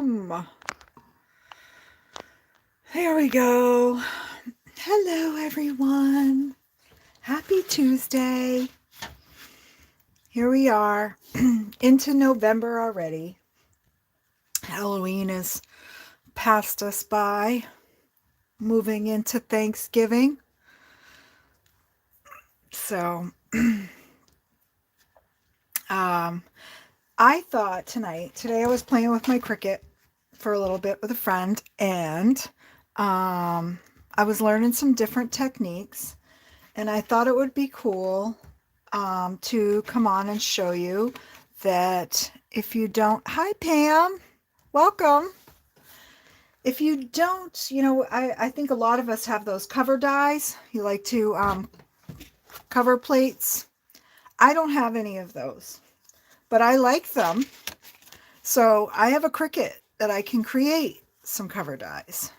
Boom! There we go. Hello, everyone. Happy Tuesday. Here we are into November already. Halloween is passed us by, moving into Thanksgiving. So, I thought today I was playing with my Cricut for a little bit with a friend, and I was learning some different techniques, and I thought it would be cool to come on and show you that if you don't, hi Pam, welcome. If you don't, I think a lot of us have those cover dies. You like to cover plates. I don't have any of those, but I like them. So I have a Cricut that I can create some cover dies.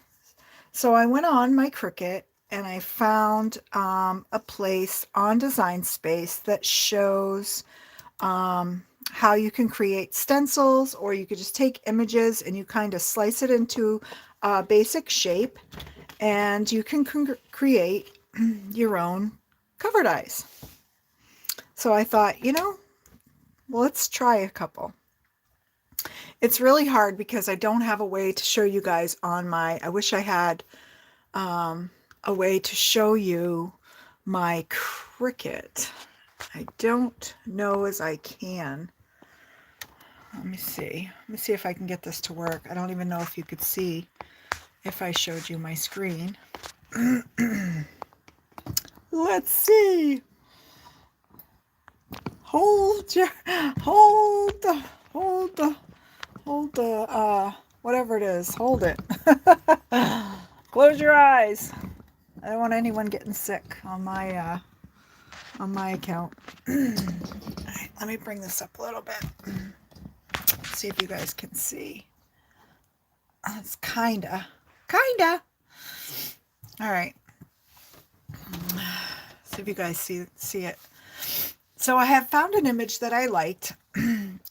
So I went on my Cricut and I found a place on Design Space that shows how you can create stencils, or you could just take images and you kind of slice it into a basic shape, and you can create your own cover dies. So I thought, let's try a couple. It's really hard because I don't have a way to show you guys on I wish I had a way to show you my Cricut. I don't know as I can. Let me see if I can get this to work. I don't even know if you could see if I showed you my screen. Let's see. Hold the whatever it is. Hold it. Close your eyes. I don't want anyone getting sick on my account. All right, let me bring this up a little bit. See if you guys can see. It's kinda. All right. See if you guys see it. So I have found an image that I liked,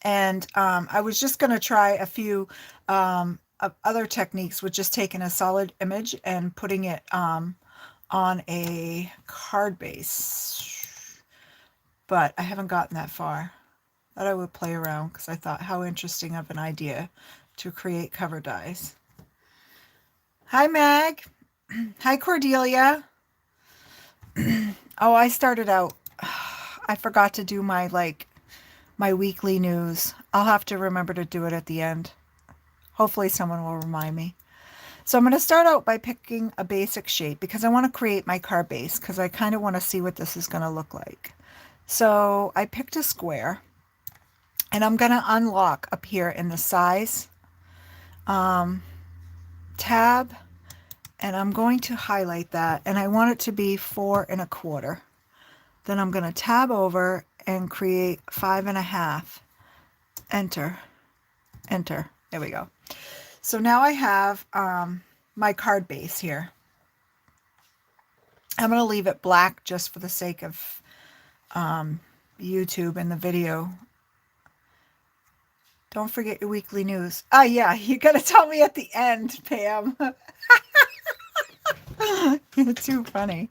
and I was just going to try a few other techniques with just taking a solid image and putting it on a card base, but I haven't gotten that far. Thought I would play around because I thought how interesting of an idea to create cover dies. Hi Meg. Hi Cordelia. Oh, I started out, I forgot to do my weekly news. I'll have to remember to do it at the end. Hopefully someone will remind me. So I'm going to start out by picking a basic shape because I want to create my card base, because I kind of want to see what this is going to look like. So I picked a square, and I'm going to unlock up here in the size tab, and I'm going to highlight that, and I want it to be 4 1/4. Then I'm going to tab over and create 5 1/2. Enter. There we go. So now I have my card base here. I'm going to leave it black just for the sake of YouTube and the video. Don't forget your weekly news. Ah, yeah, you got to tell me at the end, Pam. You're too funny.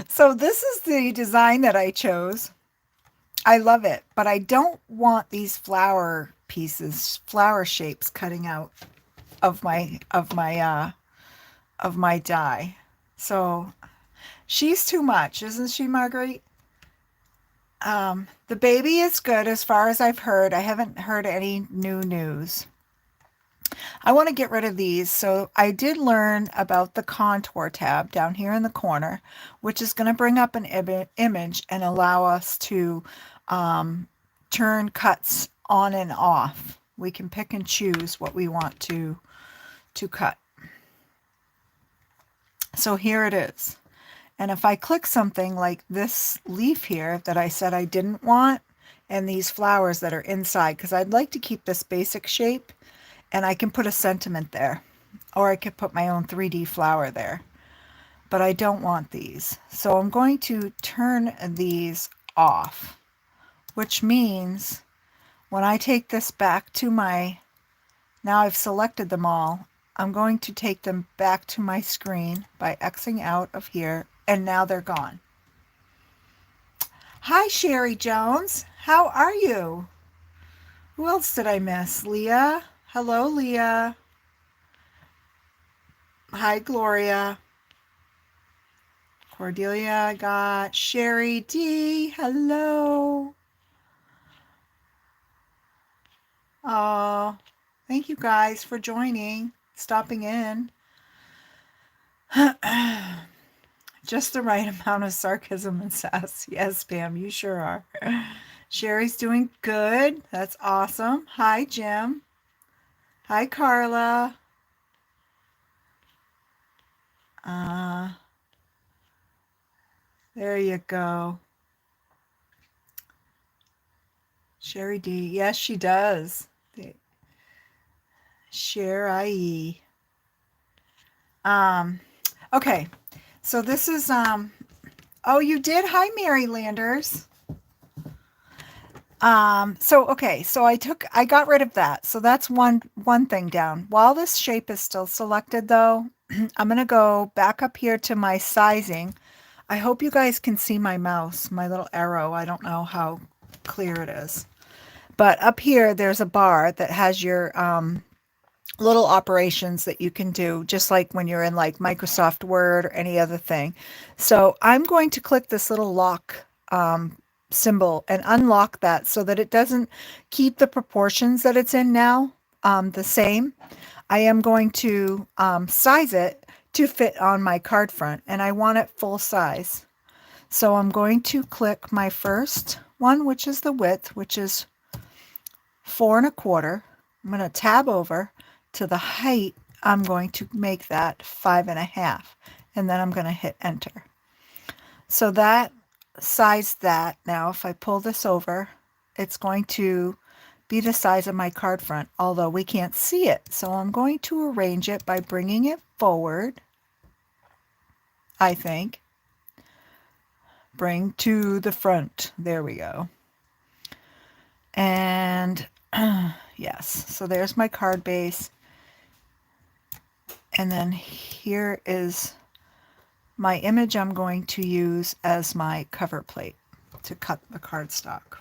So this is the design that I chose. I love it, but I don't want these flower pieces, flower shapes cutting out of my die. So she's too much, isn't she, Marguerite? The baby is good as far as I've heard. I haven't heard any new news. I want to get rid of these, so I did learn about the contour tab down here in the corner, which is going to bring up an image and allow us to turn cuts on and off. We can pick and choose what we want to cut. So here it is. And if I click something like this leaf here that I said I didn't want, and these flowers that are inside, because I'd like to keep this basic shape, and I can put a sentiment there, or I could put my own 3D flower there, but I don't want these. So I'm going to turn these off, which means when I take this back to my Now I've selected them all. I'm going to take them back to my screen by Xing out of here, and now they're gone. Hi, Sherry Jones. How are you? Who else did I miss? Leah? Hello, Leah. Hi, Gloria. Cordelia, I got Sherry D. Hello. Oh, thank you guys for joining, stopping in. Just the right amount of sarcasm and sass. Yes, Pam, you sure are. Sherry's doing good. That's awesome. Hi, Jim. Hi, Carla. There you go. Sherry D. Yes, she does. Sherry. Okay. So this is oh, you did? Hi, Mary Landers. So I got rid of that. So that's one thing down. While this shape is still selected though, I'm going to go back up here to my sizing. I hope you guys can see my mouse, my little arrow. I don't know how clear it is. But up here, there's a bar that has your little operations that you can do, just like when you're in like Microsoft Word or any other thing. So I'm going to click this little lock symbol and unlock that so that it doesn't keep the proportions that it's in now the same. I am going to size it to fit on my card front, and I want it full size. So I'm going to click my first one, which is the width, which is 4 1/4. I'm going to tab over to the height. I'm going to make that 5 1/2, and then I'm going to hit enter. So that sized that. Now if I pull this over, it's going to be the size of my card front, although we can't see it. So I'm going to arrange it by bringing it forward, I think. Bring to the front. There we go. And yes, so there's my card base. And then here is my image I'm going to use as my cover plate to cut the cardstock.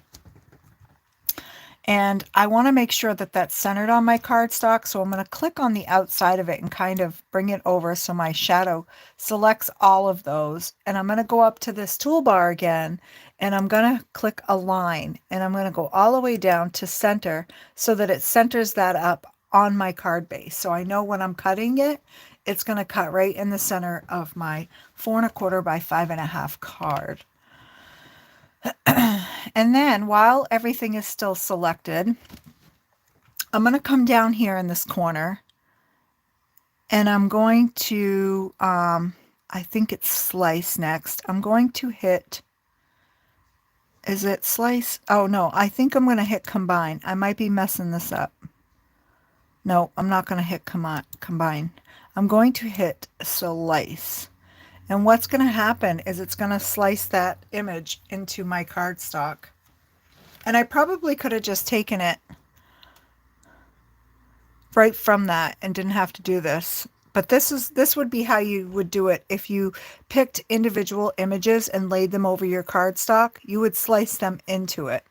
And I want to make sure that that's centered on my cardstock, so I'm going to click on the outside of it and kind of bring it over so my shadow selects all of those. And I'm going to go up to this toolbar again, and I'm going to click Align, and I'm going to go all the way down to Center so that it centers that up on my card base. So I know when I'm cutting it, it's going to cut right in the center of my 4 1/4 by 5 1/2 card. And then while everything is still selected, I'm going to come down here in this corner, and I'm going to, I think it's slice next. I'm going to hit, is it slice? Oh no, I think I'm going to hit combine. I might be messing this up. No, I'm not going to hit combine. I'm going to hit slice. And what's going to happen is it's going to slice that image into my cardstock. And I probably could have just taken it right from that and didn't have to do this. But this would be how you would do it if you picked individual images and laid them over your cardstock. You would slice them into it.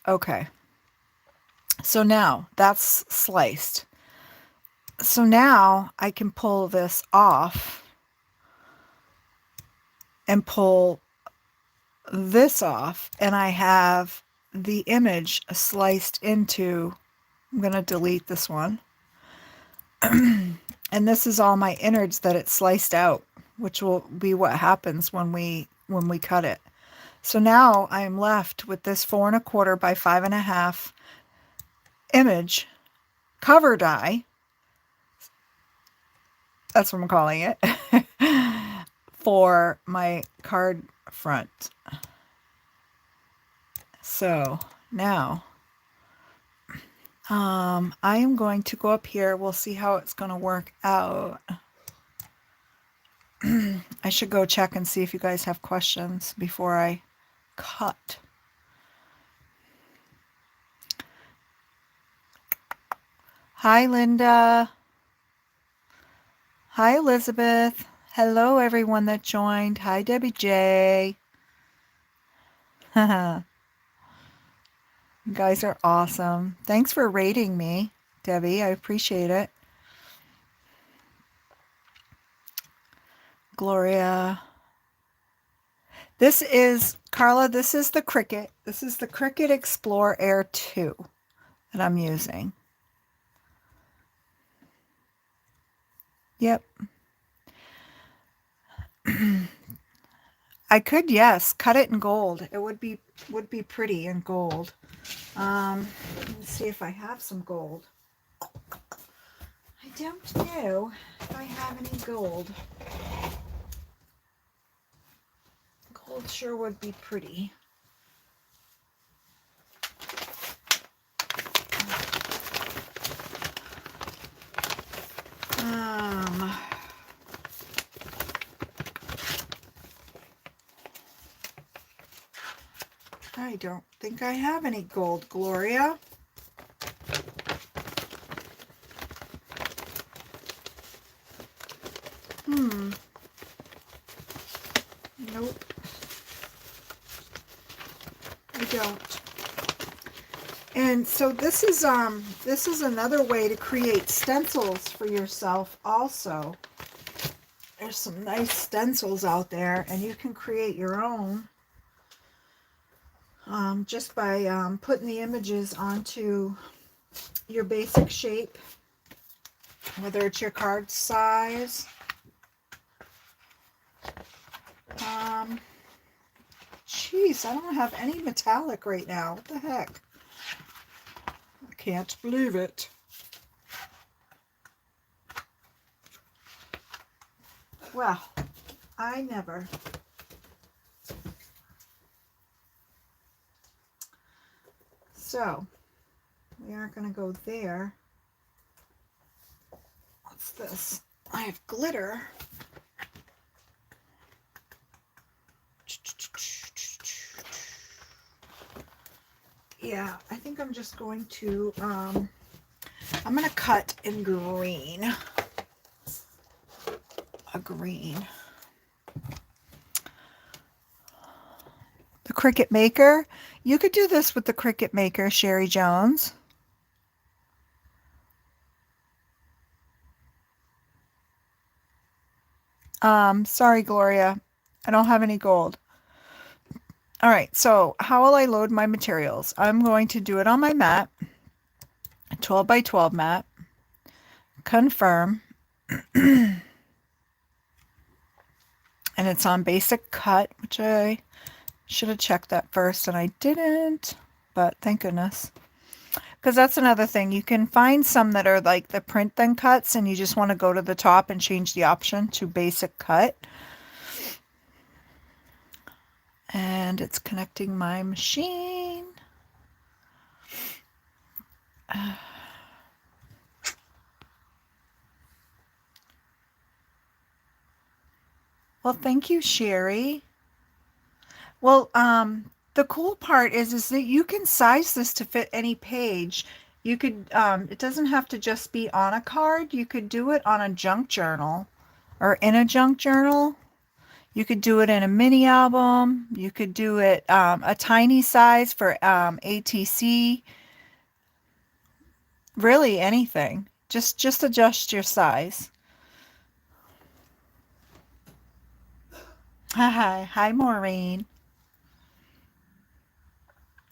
Okay. So now that's sliced. So now I can pull this off and pull this off, and I have the image sliced into, I'm going to delete this one. And this is all my innards that it sliced out, which will be what happens when we cut it. So now I'm left with this 4 1/4 by 5 1/2 image cover die. That's what I'm calling it. For my card front. So now I am going to go up here. We'll see how it's going to work out. I should go check and see if you guys have questions before I cut. Hi, Linda. Hi, Elizabeth. Hello, everyone that joined. Hi, Debbie J. You guys are awesome. Thanks for rating me, Debbie. I appreciate it. Gloria. This is, Carla, this is the Cricut. This is the Cricut Explore Air 2 that I'm using. Yep. I could, yes, cut it in gold. It would be pretty in gold. Let me see if I have some gold. I don't know if I have any gold. Gold sure would be pretty. I don't think I have any gold, Gloria. Nope. I don't. And so this is another way to create stencils for yourself also. There's some nice stencils out there, and you can create your own just by putting the images onto your basic shape, whether it's your card size. Jeez, I don't have any metallic right now. What the heck? I can't believe it. Well, I never. So, we aren't going to go there. What's this? I have glitter. Yeah, I think I'm just going to, I'm going to cut in green. A green. The Cricut Maker. You could do this with the Cricut Maker, Sherry Jones. Sorry, Gloria. I don't have any gold. All right, so how will I load my materials? I'm going to do it on my mat, 12 by 12 mat, confirm, and it's on basic cut, which I should have checked that first and I didn't, but thank goodness. Because that's another thing. You can find some that are like the print then cuts and you just want to go to the top and change the option to basic cut. And it's connecting my machine. Well, thank you, Sherry. Well, the cool part is that you can size this to fit any page. You could, it doesn't have to just be on a card. You could do it on a junk journal or in a junk journal. You could do it in a mini album. You could do it a tiny size for ATC. Really anything. Just adjust your size. Hi, Maureen.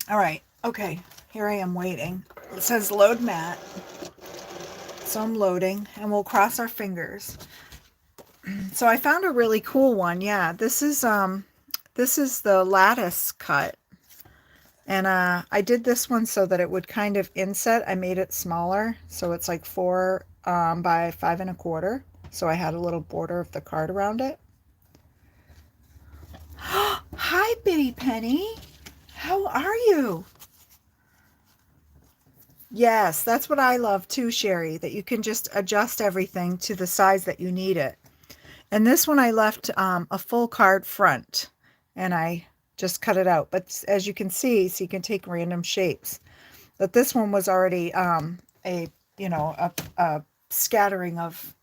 All right. Okay. Here I am waiting. It says load mat. So I'm loading and we'll cross our fingers. So I found a really cool one. Yeah, this is the lattice cut. And I did this one so that it would kind of inset. I made it smaller, so it's like 4 by 5 1/4. So I had a little border of the card around it. Hi, Bitty Penny. How are you? Yes, that's what I love too, Sherry, that you can just adjust everything to the size that you need it. And this one I left a full card front, and I just cut it out. But as you can see, so you can take random shapes. But this one was already a you know, a scattering of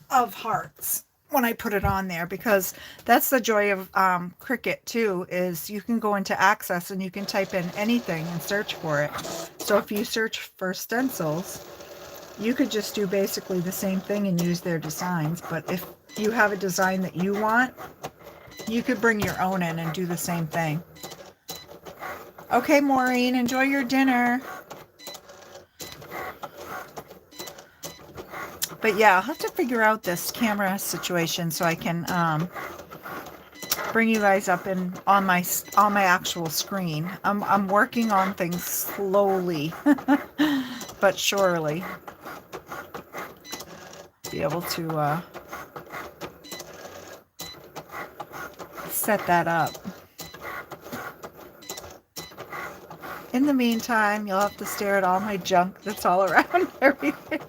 hearts when I put it on there, because that's the joy of Cricut too, is you can go into Access and you can type in anything and search for it. So if you search for stencils, you could just do basically the same thing and use their designs. But if you have a design that you want, you could bring your own in and do the same thing. Okay, Maureen, enjoy your dinner. But yeah, I'll have to figure out this camera situation so I can bring you guys up in on my actual screen. I'm working on things slowly, but surely. Be able to set that up. In the meantime, you'll have to stare at all my junk that's all around everything.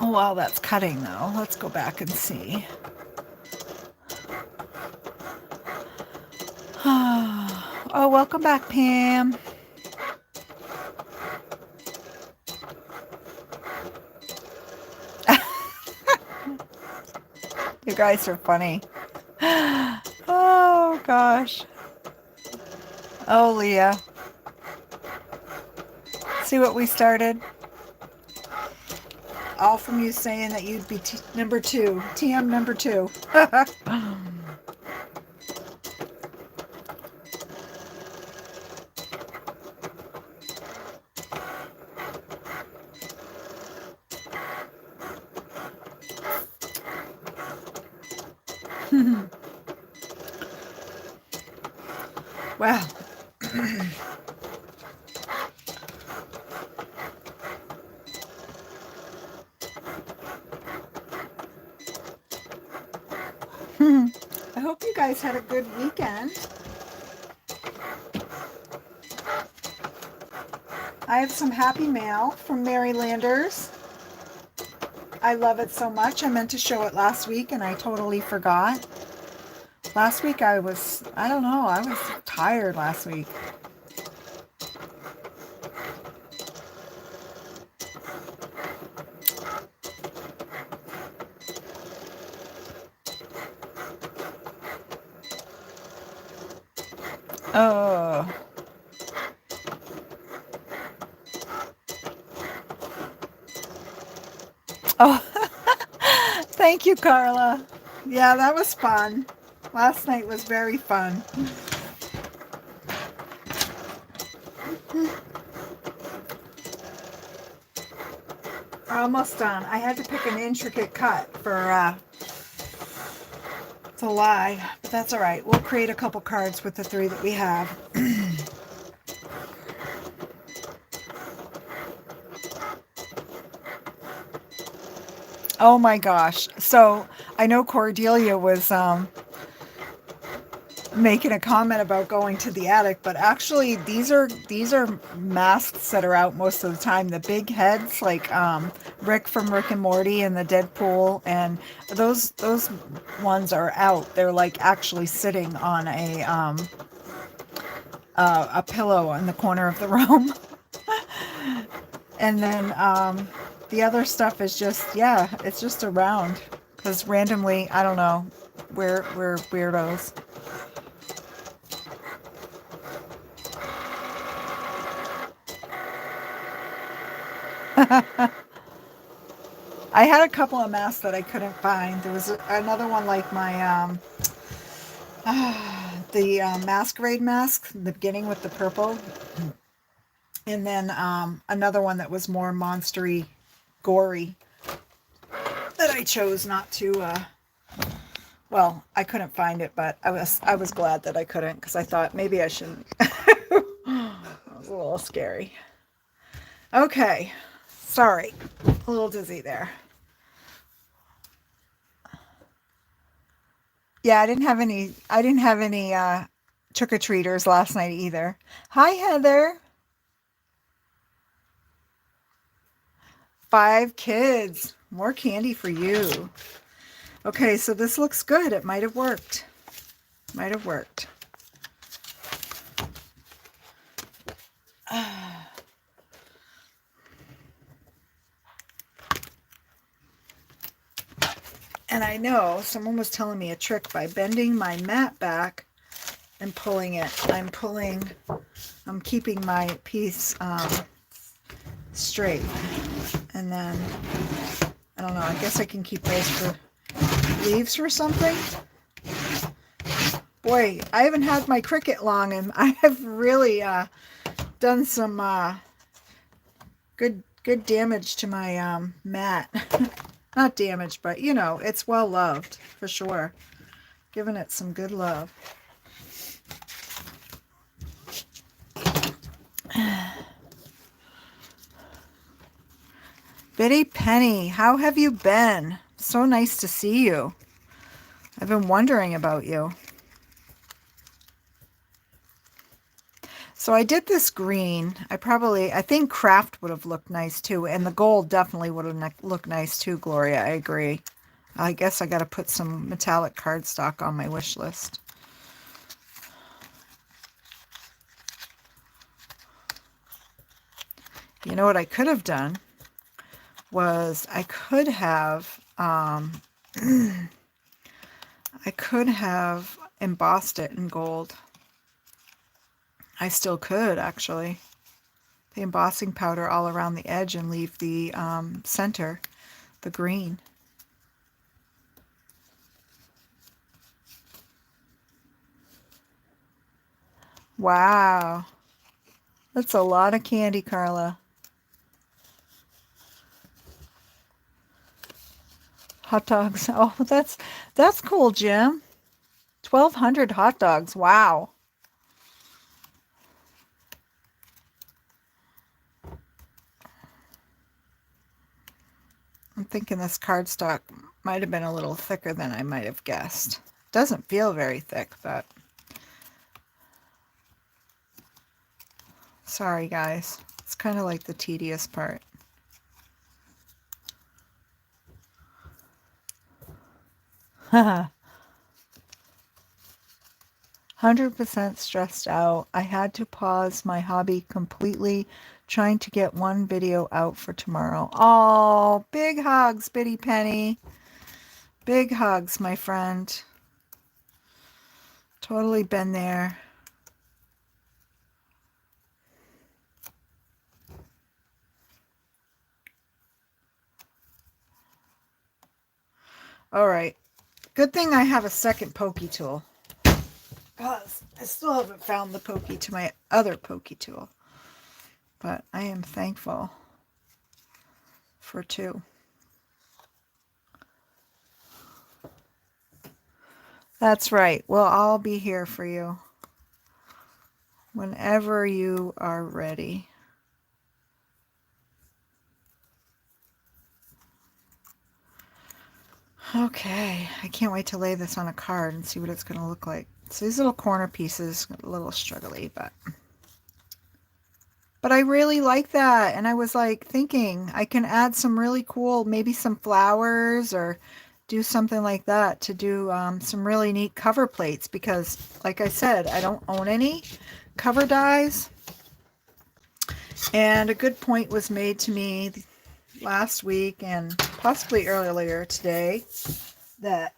Oh, while that's cutting though, let's go back and see. Oh, welcome back, Pam. You guys are funny. Oh, gosh. Oh, Leah. See what we started? All from you saying that you'd be number 2. TM number 2. Wow. I hope you guys had a good weekend. I have some happy mail from Mary Landers. I love it so much. I meant to show it last week and I totally forgot. Last week I was tired last week. Oh. Oh. Thank you, Carla. Yeah, that was fun. Last night was very fun. Almost done. I had to pick an intricate cut for to lie, but that's all right. We'll create a couple cards with the 3 that we have. Oh my gosh. So I know Cordelia was making a comment about going to the attic, but actually these are masks that are out most of the time. The big heads, like Rick from Rick and Morty and the Deadpool, and those ones are out. They're like actually sitting on a pillow in the corner of the room. And then the other stuff is just, yeah, it's just around because randomly, I don't know, we're weirdos. I had a couple of masks that I couldn't find. There was another one like my the masquerade mask, the beginning with the purple, and then another one that was more monstery, gory, that I chose not to. Well, I couldn't find it, but I was glad that I couldn't, because I thought maybe I shouldn't. It was a little scary. Okay, sorry, a little dizzy there. Yeah, I didn't have any trick-or-treaters last night either. Hi, Heather. 5 kids. More candy for you. Okay, so this looks good. It might have worked. Might have worked. And I know someone was telling me a trick by bending my mat back and pulling it. I'm keeping my piece straight. And then, I don't know, I guess I can keep those for leaves or something. Boy, I haven't had my Cricut long, and I have really done some good damage to my mat. Not damage, but you know, it's well loved for sure. Giving it some good love. Bitty Penny, how have you been? So nice to see you. I've been wondering about you. So I did this green. I think craft would have looked nice too. And the gold definitely would have looked nice too, Gloria. I agree. I guess I got to put some metallic cardstock on my wish list. You know what I could have done was I could have embossed it in gold. I still could, actually. The embossing powder all around the edge and leave the center, the green. Wow. That's a lot of candy, Carla. Hot dogs. Oh, that's cool, Jim. 1,200 hot dogs. Wow. I'm thinking this cardstock might have been a little thicker than I might have guessed. Doesn't feel very thick, but sorry guys. It's kind of like the tedious part. Haha. 100% stressed out. I had to pause my hobby completely trying to get one video out for tomorrow. Oh, big hugs, Bitty Penny. Big hugs, my friend. Totally been there. All right. Good thing I have a second pokey tool. Because I still haven't found the pokey to my other pokey tool. But I am thankful for two. That's right. We'll all be here for you whenever you are ready. Okay, I can't wait to lay this on a card and see what it's going to look like. So these little corner pieces, a little struggly, but I really like that. And I was like thinking I can add some really cool, maybe some flowers or do something like that to do some really neat cover plates because, like I said, I don't own any cover dies. And a good point was made to me last week and possibly earlier today that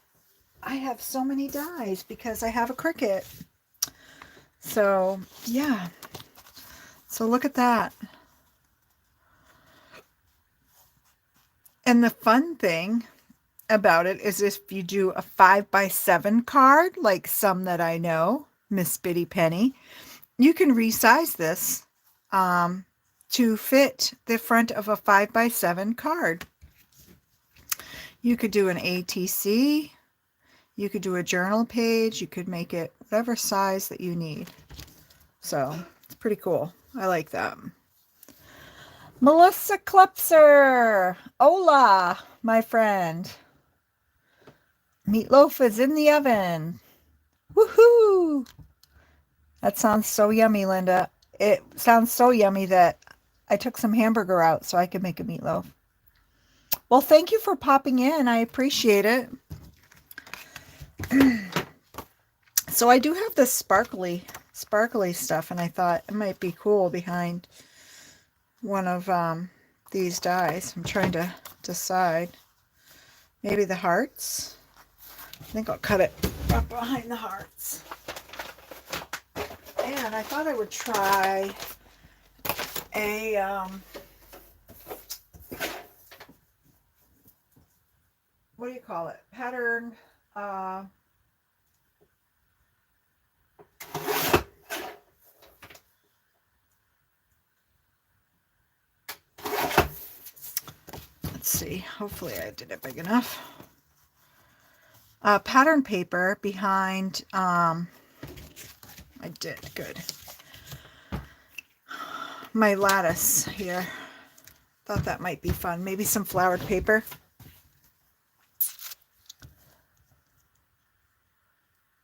I have so many dies because I have a Cricut. So yeah, so look at that. And the fun thing about it is if you do a 5x7 card, like some that I know, Miss Bitty Penny, you can resize this to fit the front of a 5x7 card. You could do an ATC, you could do a journal page, you could make it whatever size that you need. So it's pretty cool. I like that. Melissa Klepser. Hola, my friend. Meatloaf is in the oven. Woohoo! That sounds so yummy, Linda. It sounds so yummy that I took some hamburger out so I could make a meatloaf. Well, thank you for popping in. I appreciate it. So I do have this sparkly stuff, and I thought it might be cool behind one of these dies. I'm trying to decide. Maybe the hearts. I think I'll cut it up behind the hearts. And I thought I would try a what do you call it? Pattern. Let's see. Hopefully I did it big enough. Pattern paper behind. I did good. My lattice here. Thought that might be fun. Maybe some flowered paper.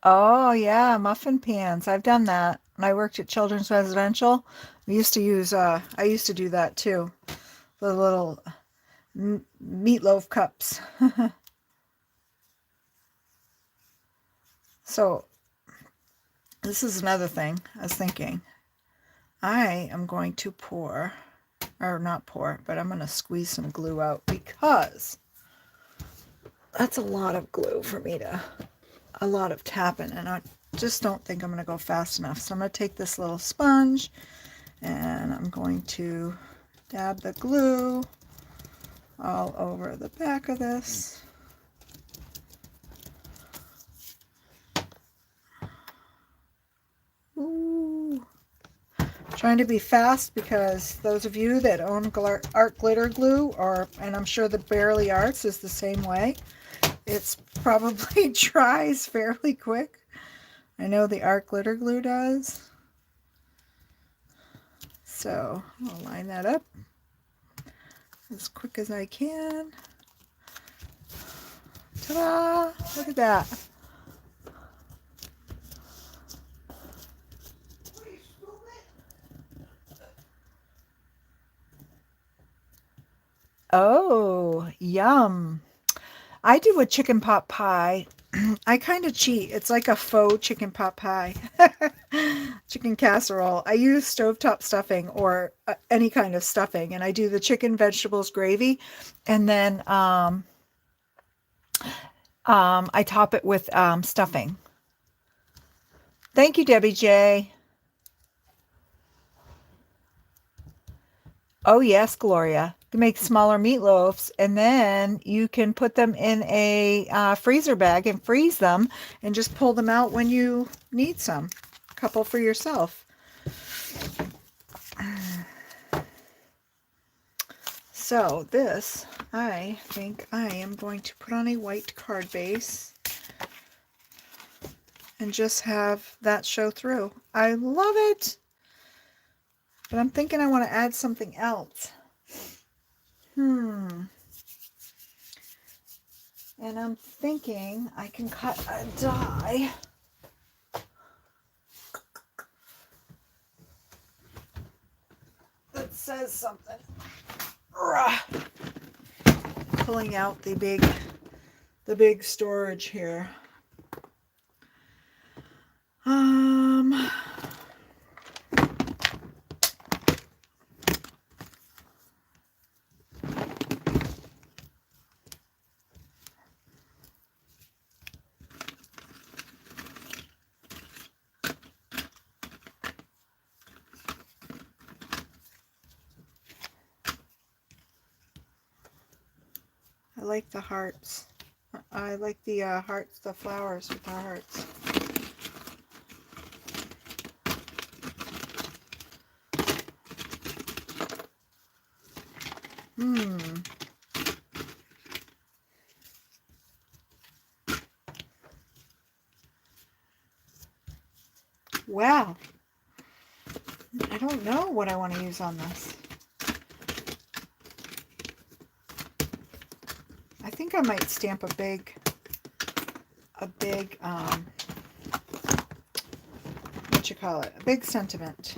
Oh yeah, muffin pans. I've done that. When I worked at Children's Residential, we used to use, I used to do that too. The little meatloaf cups. So this is another thing I was thinking. I am going to pour, or not pour, but I'm going to squeeze some glue out, because that's a lot of glue for me to, a lot of tapping, and I just don't think I'm going to go fast enough. So I'm going to take this little sponge and I'm going to dab the glue all over the back of this. Ooh. Trying to be fast, because those of you that own art glitter glue, or, and I'm sure the Barely Arts is the same way, it's probably dries fairly quick. I know the art glitter glue does. So I'll line that up as quick as I can. Ta-da! Look at that. Oh, yum. I do a chicken pot pie. I kind of cheat. It's like a faux chicken pot pie. Chicken casserole. I use stovetop stuffing, or any kind of stuffing, and I do the chicken, vegetables, gravy, and then I top it with stuffing. Thank you, Debbie J. Oh yes, Gloria. You make smaller meatloaves, and then you can put them in a freezer bag and freeze them, and just pull them out when you need some. A couple for yourself. So this, I think I am going to put on a white card base and just have that show through. I love it. But I'm thinking I want to add something else. And I'm thinking I can cut a die. That says something. Pulling out the big storage here. I like the hearts. I like the hearts, the flowers with the hearts. Wow. I don't know what I want to use on this. I think I might stamp a big, what you call it? A big sentiment.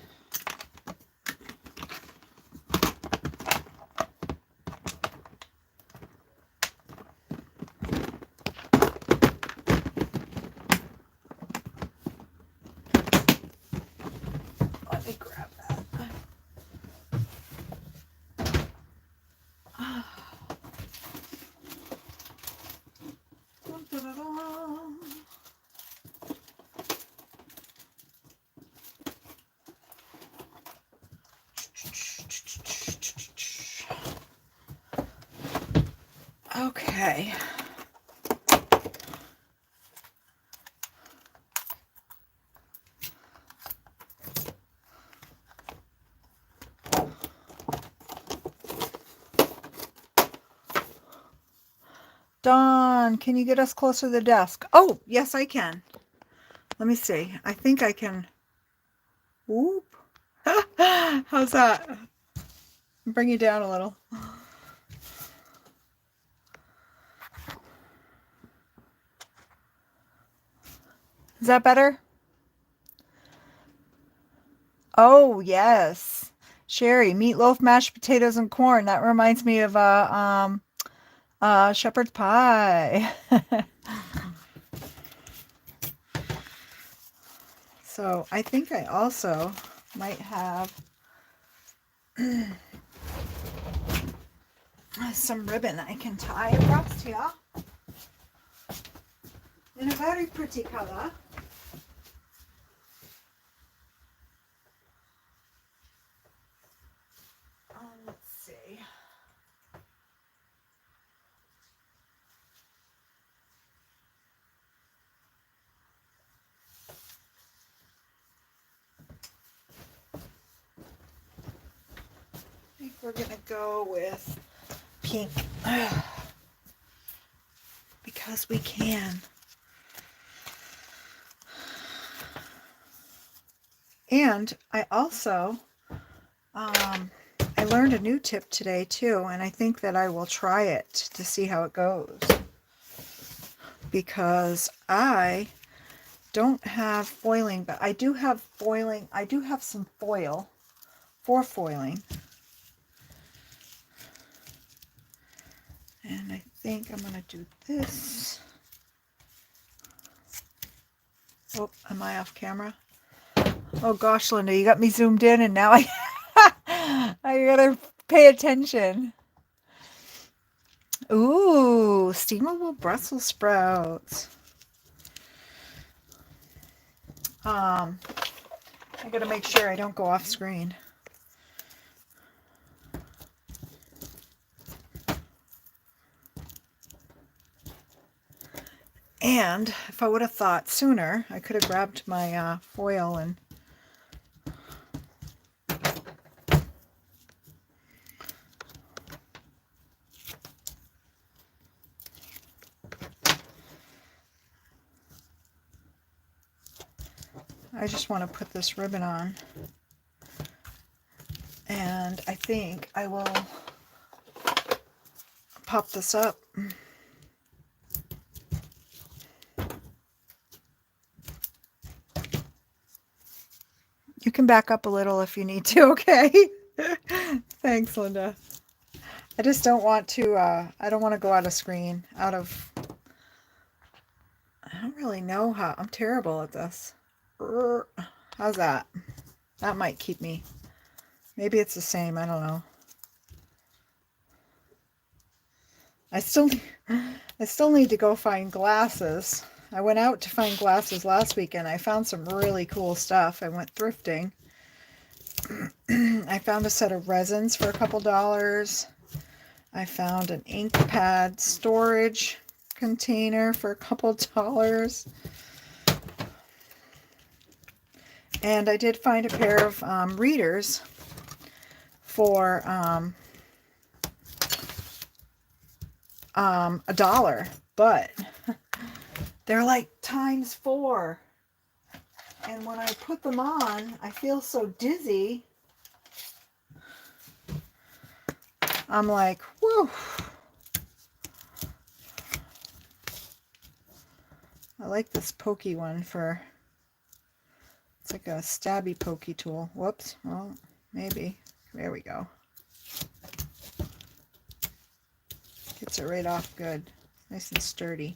Okay. Dawn, can you get us closer to the desk? Oh, yes, I can. Let me see. I think I can. Whoop. How's that? Bring you down a little. Is that better? Oh, yes. Sherry, meatloaf, mashed potatoes, and corn. That reminds me of shepherd's pie. So I think I also might have some ribbon I can tie across here in a very pretty color. Let's see. I think we're gonna go with pink because we can. And I also I learned a new tip today too, and I think that I will try it to see how it goes, because I don't have foiling, but I do have foiling. I do have some foil for foiling, and I think I'm gonna do this. Oh, am I off camera? Oh gosh, Linda, you got me zoomed in, and now I gotta pay attention. Ooh, steamable Brussels sprouts. I gotta make sure I don't go off screen. And if I would have thought sooner, I could have grabbed my foil and I just want to put this ribbon on, and I think I will pop this up. You can back up a little if you need to, okay? Thanks, Linda. I just don't want to, I don't want to go out of screen, I don't really know how, I'm terrible at this. How's that? That might keep me. Maybe it's the same, I don't know. I still need to go find glasses. I went out to find glasses last weekend. I found some really cool stuff. I went thrifting. I found a set of resins for a couple dollars. I found an ink pad storage container for a couple dollars. And I did find a pair of readers for $1, but they're like ×4. And when I put them on, I feel so dizzy. I'm like, whoa. I like this pokey one for, it's like a stabby pokey tool. Whoops. Well, maybe. There we go. Gets it right off good. Nice and sturdy.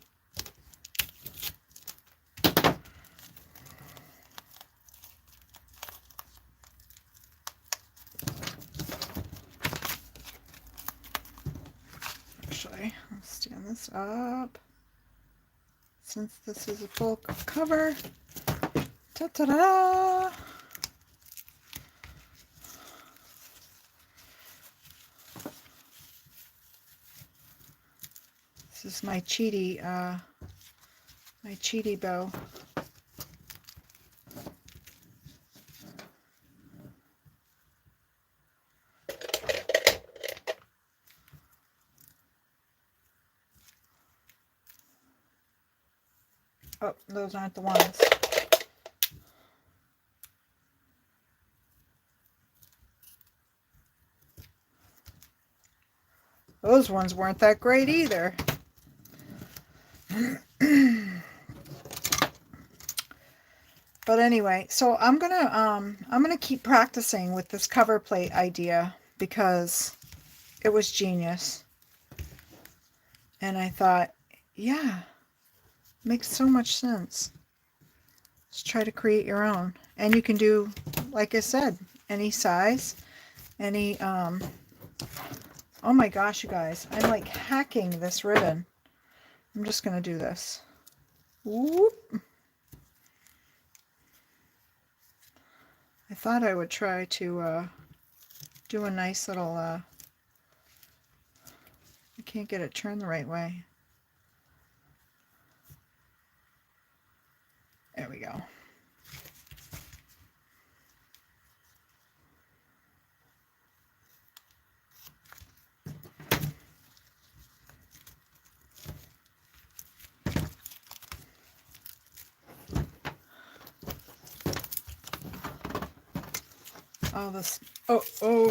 Actually, I'll stand this up. Since this is a full cover. Ta-ta-da! This is my cheaty bow. Oh, those aren't the ones. Those ones weren't that great either. But anyway, so I'm gonna keep practicing with this cover plate idea because it was genius. And I thought, yeah, makes so much sense. Just try to create your own. And you can do, like I said, any size, any, oh my gosh, you guys, I'm like hacking this ribbon. I'm just going to do this. Whoop. I thought I would try to do a nice little, I can't get it turned the right way. There we go. All this,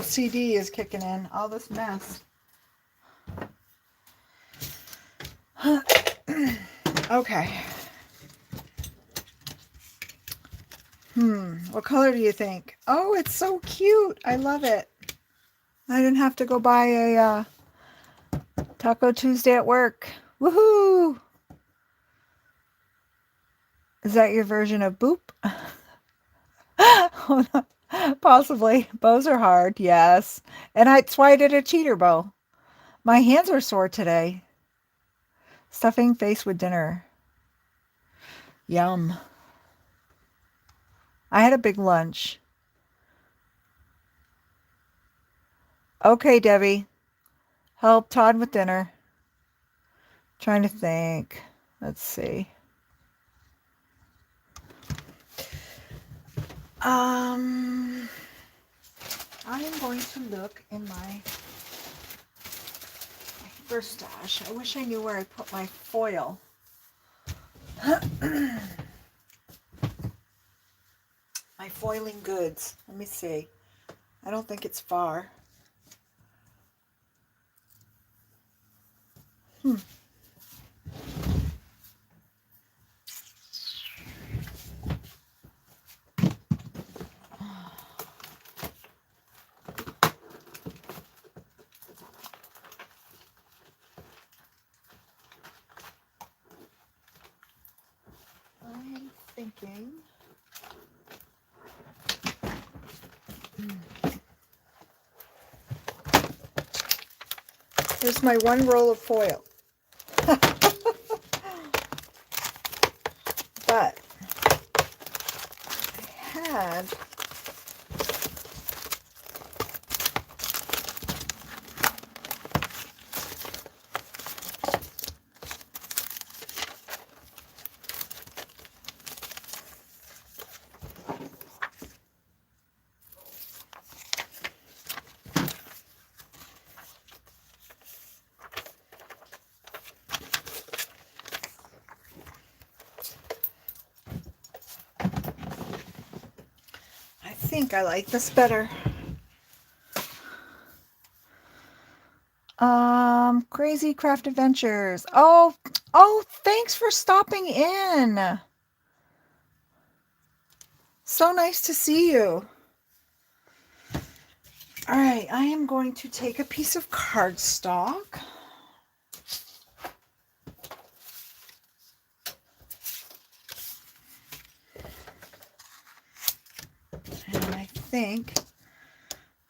CD is kicking in. All this mess. Okay. What color do you think? Oh, it's so cute. I love it. I didn't have to go buy a Taco Tuesday at work. Woohoo! Is that your version of boop? Possibly. Bows are hard, yes. And that's why I did a cheater bow. My hands are sore today. Stuffing face with dinner. Yum. I had a big lunch. Okay, Debbie. Help Todd with dinner. Trying to think. Let's see. I am going to look in my paper stash. I wish I knew where I put my foil. My foiling goods. Let me see. I don't think it's far. I'm thinking. Here's my one roll of foil. But I had I think I like this better. Crazy Craft Adventures. Oh, thanks for stopping in. So nice to see you. All right, I am going to take a piece of cardstock. And I think,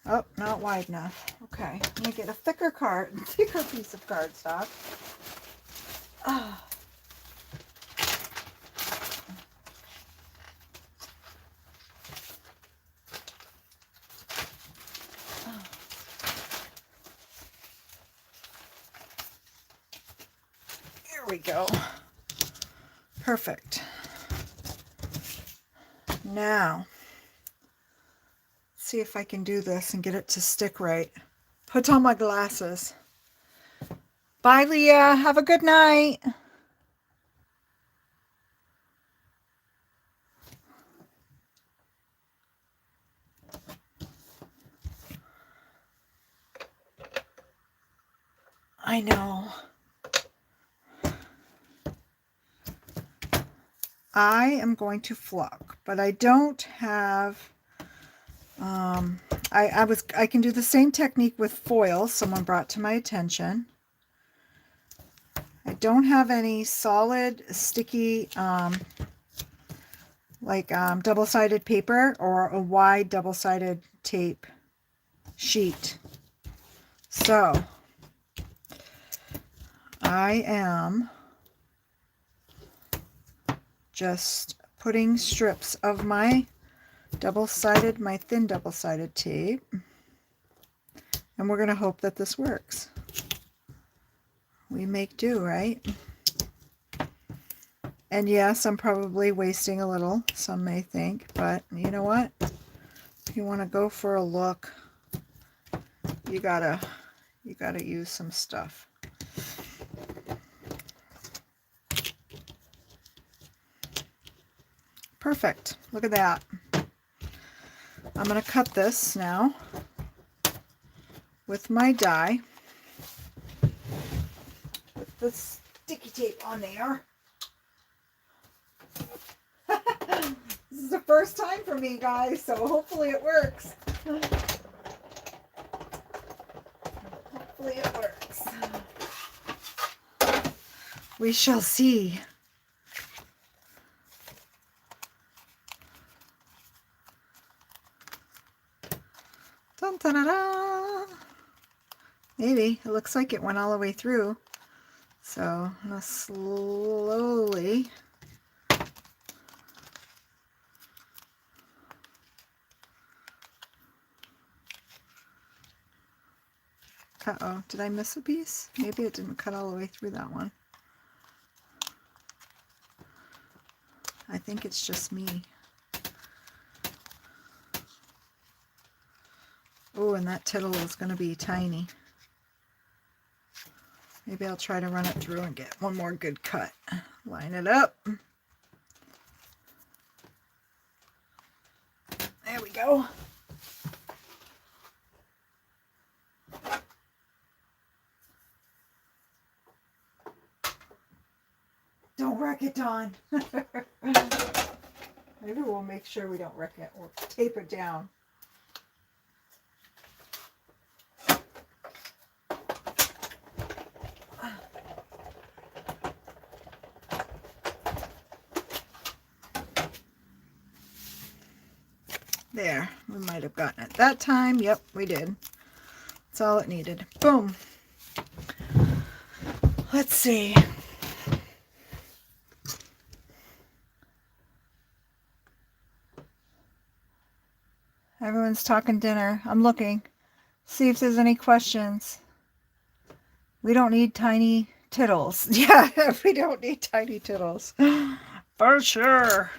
oh, not wide enough. Okay, I'm gonna get a thicker piece of cardstock. we go. Perfect. Now, see if I can do this and get it to stick right. Put on my glasses. Bye, Leah. Have a good night. I know. I am going to flock, but I don't have, I can do the same technique with foil someone brought to my attention. I don't have any solid, sticky, double-sided paper or a wide double-sided tape sheet. So, I am just putting strips of my thin double-sided tape, and we're going to hope that this works. We make do, right? And yes, I'm probably wasting a little, some may think, but you know what? If you want to go for a look, you gotta use some stuff. Perfect. Look at that. I'm going to cut this now with my die. With the sticky tape on there. This is the first time for me, guys, so hopefully it works. Hopefully it works. We shall see. Dun, dun, dun, dun. Maybe. It looks like it went all the way through. So I'm going to slowly uh-oh, did I miss a piece? Maybe it didn't cut all the way through that one. I think it's just me. Oh, and that tittle is going to be tiny. Maybe I'll try to run it through and get one more good cut. Line it up. There we go. Don't wreck it, Dawn. Maybe we'll make sure we don't wreck it or tape it down. There, we might have gotten it that time. Yep, we did. That's all it needed. Boom. Let's see. Everyone's talking dinner. I'm looking. See if there's any questions. We don't need tiny tittles. Yeah, we don't need tiny tittles. For sure.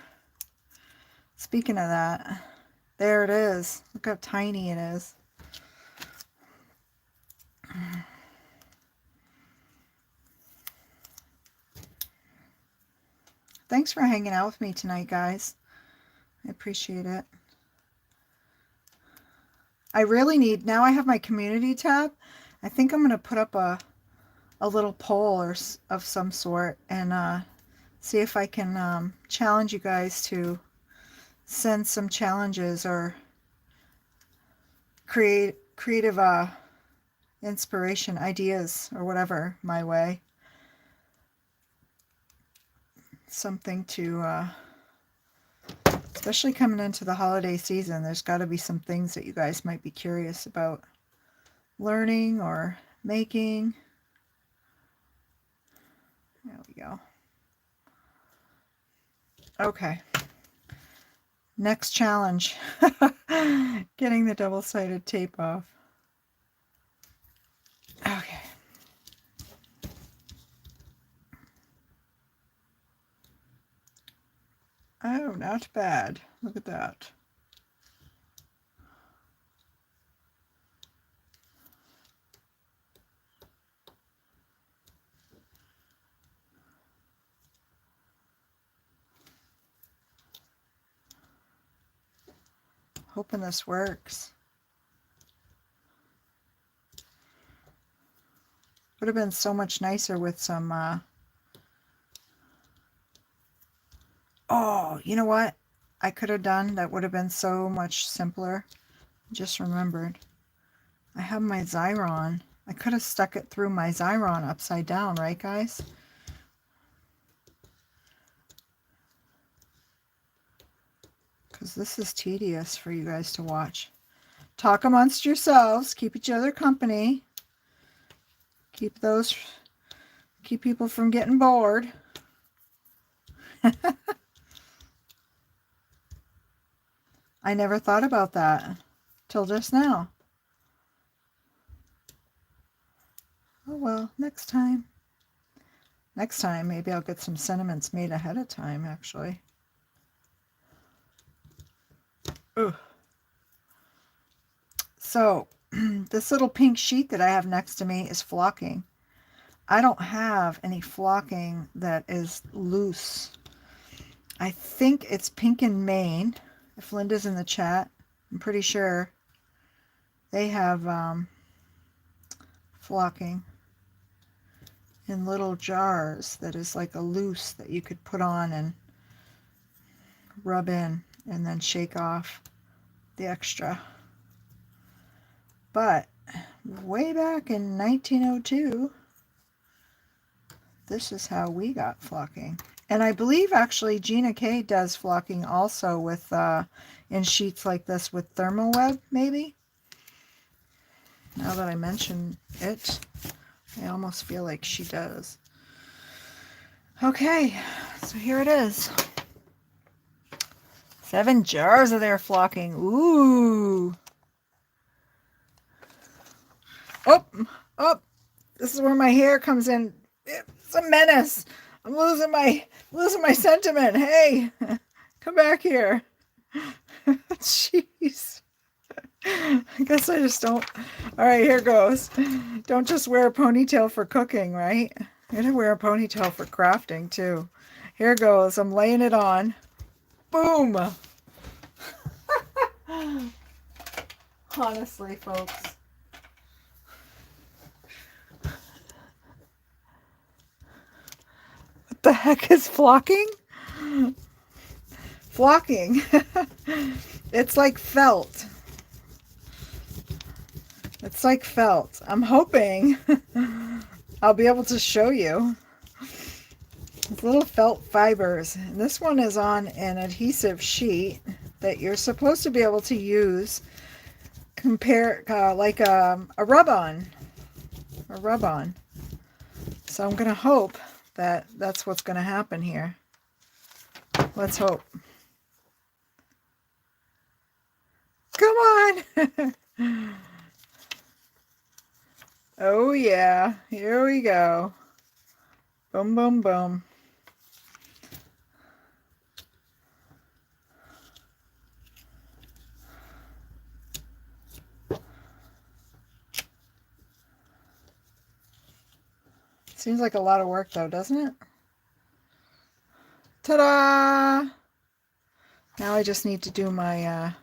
Speaking of that, there it is. Look how tiny it is. Thanks for hanging out with me tonight, guys. I appreciate it. I really need, now I have my community tab. I think I'm going to put up a little poll or of some sort and see if I can challenge you guys to send some challenges or creative inspiration, ideas, or whatever my way. Something to, especially coming into the holiday season, there's got to be some things that you guys might be curious about learning or making. There we go. Okay. Next challenge. Getting the double-sided tape off. Okay. Oh, not bad. Look at that. Hoping this works. Would have been so much nicer with some, oh, you know what I could have done that would have been so much simpler? Just remembered. I have my Xyron. I could have stuck it through my Xyron upside down, right, guys? Because this is tedious for you guys to watch. Talk amongst yourselves. Keep each other company. Keep people from getting bored. I never thought about that till just now. Oh well, next time. Next time, maybe I'll get some sentiments made ahead of time, actually. Ugh. So, this little pink sheet that I have next to me is flocking. I don't have any flocking that is loose. I think it's Pink in Maine. If Linda's in the chat, I'm pretty sure they have flocking in little jars that is like a loose that you could put on and rub in and then shake off the extra. But way back in 1902, this is how we got flocking. And I believe actually Gina K does flocking also with in sheets like this with thermal web, maybe. Now that I mention it, I almost feel like she does. Okay, so here it is. 7 jars of their flocking. Ooh. Oh, this is where my hair comes in. It's a menace. I'm losing my sentiment. Hey, come back here. Jeez. I guess I just don't. All right, here goes. Don't just wear a ponytail for cooking, right? I gotta wear a ponytail for crafting too. Here goes. I'm laying it on. Boom. Honestly, folks. What the heck is flocking? Flocking. It's like felt. It's like felt. I'm hoping I'll be able to show you. It's little felt fibers. And this one is on an adhesive sheet that you're supposed to be able to use like a rub-on. A rub-on. So I'm going to hope that that's what's going to happen here. Let's hope. Come on! Oh yeah, here we go. Boom, boom, boom. Seems like a lot of work though, doesn't it? Ta-da! Now I just need to do my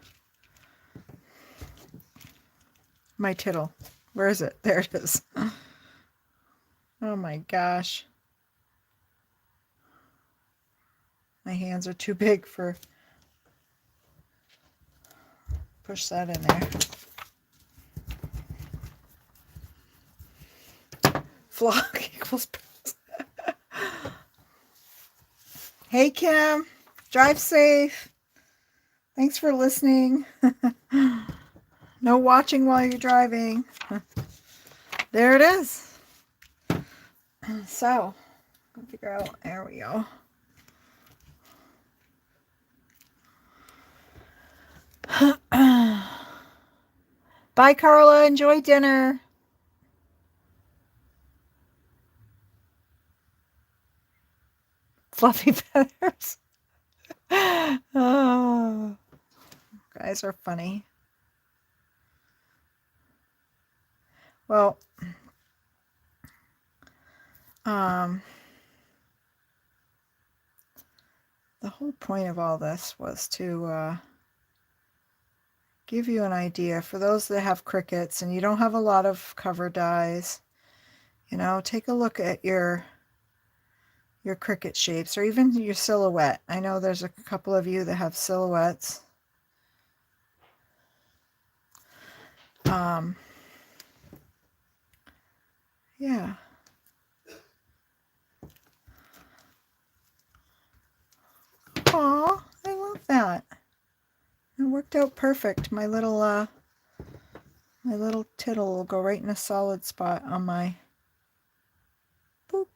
my tittle. Where is it? There it is. Oh my gosh. My hands are too big for... Push that in there. Flock equals... Hey Kim, drive safe. Thanks for listening. No watching while you're driving. There it is. So, I'll figure out, there we go. Bye, Carla. Enjoy dinner. Fluffy feathers. Oh, guys are funny. Well, um, the whole point of all this was to give you an idea for those that have Cricuts and you don't have a lot of cover dies. You know, take a look at your Cricut shapes or even your silhouette. I know there's a couple of you that have silhouettes. Yeah. Aw, I love that. It worked out perfect. My little tittle will go right in a solid spot on my boop.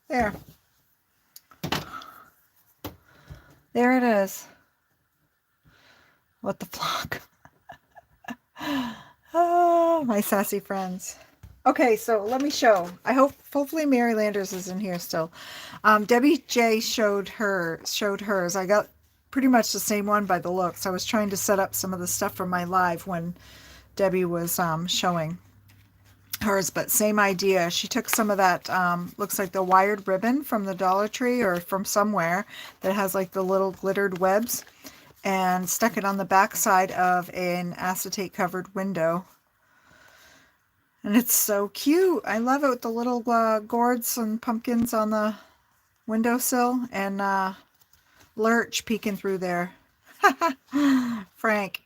There. There it is. What the flock. Oh, my sassy friends. Okay, so let me show. Hopefully Mary Landers is in here still. Debbie J showed hers. I got pretty much the same one by the looks. I was trying to set up some of the stuff for my live when Debbie was showing hers, but same idea. She took some of that, looks like the wired ribbon from the Dollar Tree or from somewhere that has like the little glittered webs, and stuck it on the back side of an acetate covered window. And it's so cute. I love it with the little gourds and pumpkins on the windowsill and Lurch peeking through there. Frank,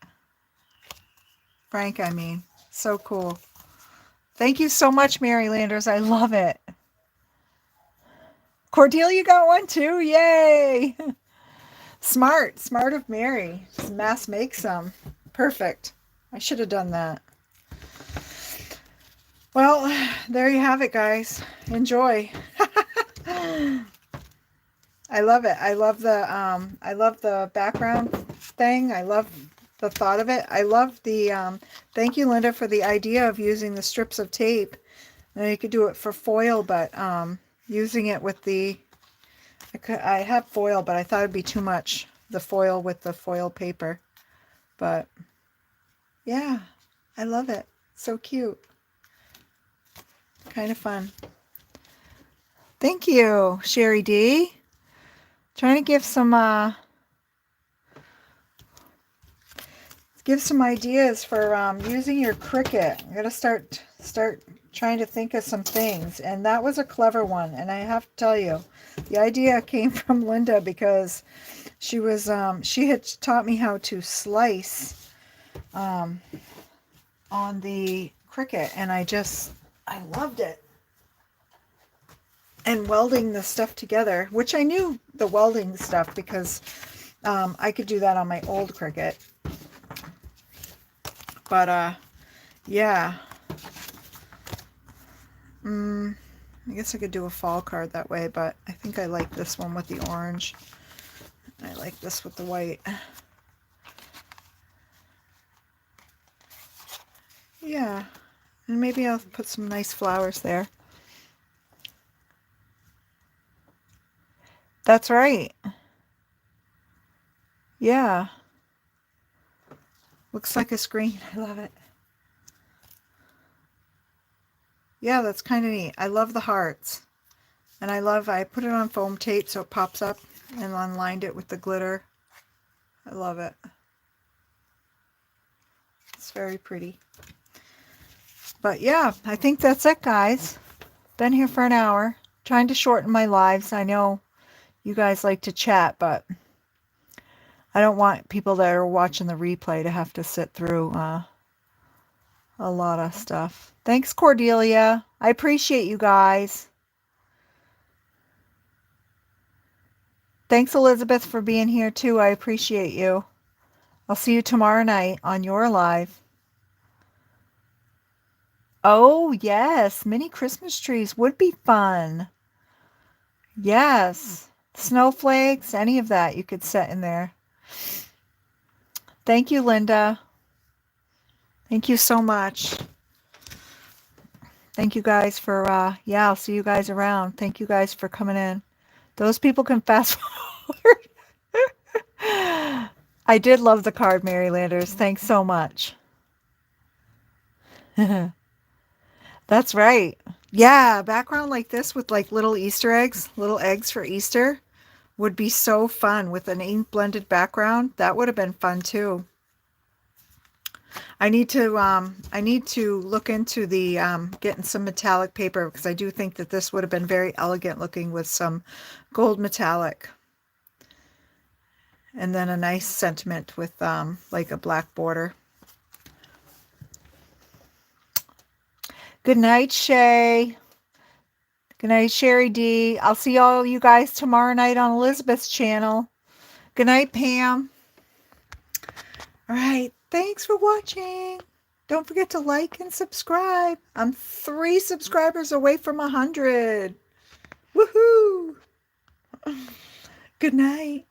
I mean. So cool. Thank you so much, Mary Landers. I love it. Cordelia got one too. Yay! Smart of Mary. Just mass make some. Perfect. I should have done that. Well, there you have it, guys. Enjoy. I love it. I love the background thing. I love the thought of it. I love the thank you, Linda, for the idea of using the strips of tape. Now you could do it for foil, but using it with the I have foil, but I thought it'd be too much, the foil with the foil paper. But yeah, I love it. So cute. Kind of fun. Thank you, Sherry D. Trying to give some ideas for using your Cricut. I'm gonna start trying to think of some things, and that was a clever one. And I have to tell you, the idea came from Linda because she was she had taught me how to slice on the Cricut, and I loved it. And welding the stuff together, which I knew the welding stuff because I could do that on my old Cricut. But yeah, I guess I could do a fall card that way, but I think I like this one with the orange. I like this with the white. Yeah, and maybe I'll put some nice flowers there. That's right. Yeah. Looks like a screen. I love it. Yeah, that's kind of neat. I love the hearts. And I put it on foam tape so it pops up and unlined it with the glitter. I love it. It's very pretty. But yeah, I think that's it, guys. Been here for an hour. Trying to shorten my lives. I know you guys like to chat, but I don't want people that are watching the replay to have to sit through a lot of stuff. Thanks, Cordelia. I appreciate you guys. Thanks, Elizabeth, for being here too. I appreciate you. I'll see you tomorrow night on your live. Oh, yes. Mini Christmas trees would be fun. Yes. Snowflakes, any of that you could set in there. Thank you, Linda. Thank you so much. Thank you guys for, yeah, I'll see you guys around. Thank you guys for coming in. Those people can fast forward. I did love the card, Marylanders. Thanks so much. That's right. Yeah, background like this with like little Easter eggs, little eggs for Easter would be so fun with an ink blended background. That would have been fun too. I need to look into the getting some metallic paper because I do think that this would have been very elegant looking with some gold metallic. And then a nice sentiment with like a black border. Good night, Shay. Good night, Sherry D. I'll see all you guys tomorrow night on Elizabeth's channel. Good night, Pam. All right. Thanks for watching. Don't forget to like and subscribe. I'm 3 subscribers away from 100. Woohoo! Good night.